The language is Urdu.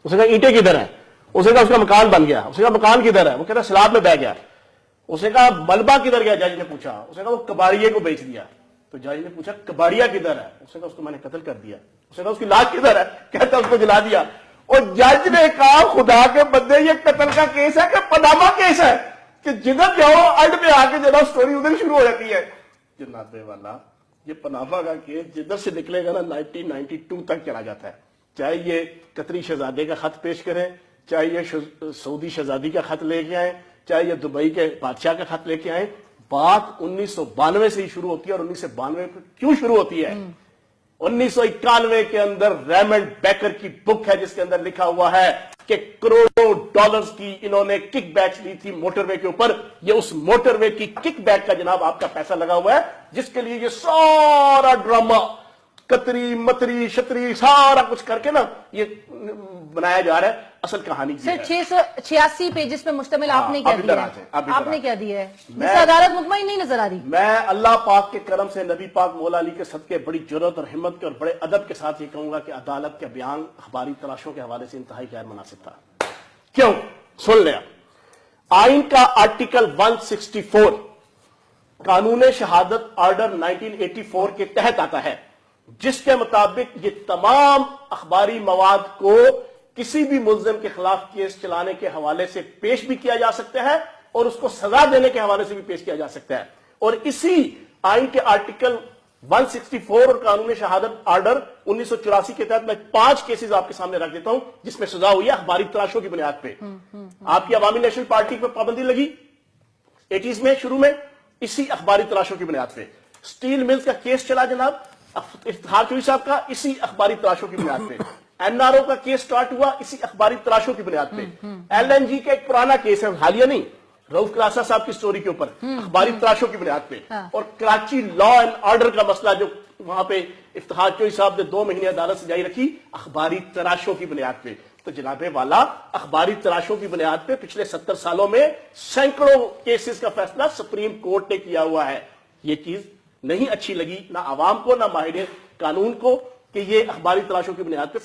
اسے کہا اینٹیں کدھر ہیں؟ اسے کہا اس کا مکان بن گیا. اسے کہا مکان کدھر ہے؟ وہ کہتا سیلاب میں بہ گیا. اسے کہا ملبہ کدھر گیا؟ جج نے پوچھا. اسے کہا وہ کباڑیے کو بیچ دیا. تو جج نے پوچھا کباڑیا کدھر ہے؟ اسے کہا اس کو میں نے قتل کر دیا. اسے کہا اس کی لاش کدھر ہے؟ کہتا اس کو جلا دیا. اور جج نے کہا خدا کے بندے یہ قتل کا کیس ہے کہ پاناما کیس ہے کہ جدھر جاؤ اینڈ پہ آ کے جناب سٹوری ادھر شروع ہو جاتی ہے. جناب والا یہ پاناما کا کیس جدھر سے نکلے گا نا 1992 تک چلا جاتا ہے. چاہے یہ قطری شہزادے کا خط پیش کریں, چاہے یہ سعودی شہزادی کا خط لے کے آئیں, چاہے یہ دبئی کے بادشاہ کا خط لے کے آئیں, بات 1992 سے ہی شروع ہوتی ہے. اور 1992 کیوں شروع ہوتی ہے؟ 1991 کے اندر ریمنڈ بیکر کی بک ہے جس کے اندر لکھا ہوا ہے کہ کروڑوں ڈالرز کی انہوں نے کک بیک لی تھی موٹر وے کے اوپر. یہ اس موٹر وے کی کک بیک کا جناب آپ کا پیسہ لگا ہوا ہے جس کے لیے یہ سارا ڈرامہ کتری متری شتری سارا کچھ کر کے نا یہ بنایا جا رہا ہے. اصل کہانی سر 686 پیجز پہ مشتمل آپ نے کیا دیا ہے؟ آپ نے کیا دیا ہے جس سے عدالت مطمئن نہیں نظر آ رہی؟ میں اللہ پاک کے کرم سے نبی پاک مولا علی کے صدقے بڑی جرأت اور ہمت کے اور بڑے ادب کے ساتھ یہ کہوں گا کہ عدالت کا بیان اخباری تلاشوں کے حوالے سے انتہائی غیر مناسب تھا. کیوں؟ سن لیا. آئین کا آرٹیکل 164 قانون شہادت آرڈر 1984 کے تحت آتا ہے جس کے مطابق یہ تمام اخباری مواد کو کسی بھی ملزم کے خلاف کیس چلانے کے حوالے سے پیش بھی کیا جا سکتا ہے اور اس کو سزا دینے کے حوالے سے بھی پیش کیا جا سکتا ہے. اور اسی آئین کے آرٹیکل 164 اور قانون شہادت آرڈر 1984 کے تحت میں 5 کیسز آپ کے سامنے رکھ دیتا ہوں جس میں سزا ہوئی ہے اخباری تلاشوں کی بنیاد پہ. آپ کی عوامی نیشنل پارٹی پہ پابندی لگی 80s میں شروع میں اسی اخباری تلاشوں کی بنیاد پہ. سٹیل ملز کا کیس چلا جناب افتخار چوہدری صاحب کا اسی اخباری تلاشوں کی بنیاد پہ. این آر او کا کیس سٹارٹ ہوا اسی اخباری تلاشوں کی بنیاد پہ. ایل این جی کا ایک پرانا کیس ہے حالیہ نہیں, رؤف کلاسا صاحب کی سٹوری کے اوپر اخباری تلاشوں کی بنیاد پہ. اور کراچی لا اینڈ آرڈر کا مسئلہ جو وہاں پہ افتخار چوہدری صاحب نے 2 مہینے عدالت سے جاری رکھی اخباری تلاشوں کی بنیاد پہ. تو جناب والا اخباری تلاشوں کی بنیاد پہ پچھلے 70 سالوں میں سینکڑوں کیسز کا فیصلہ سپریم کورٹ نے کیا ہوا ہے. یہ چیز نہیں اچھی لگی نہ عوام کو نہ ماہرین قانون کو کہ یہ اخباری تلاشوں کی بنیاد پہ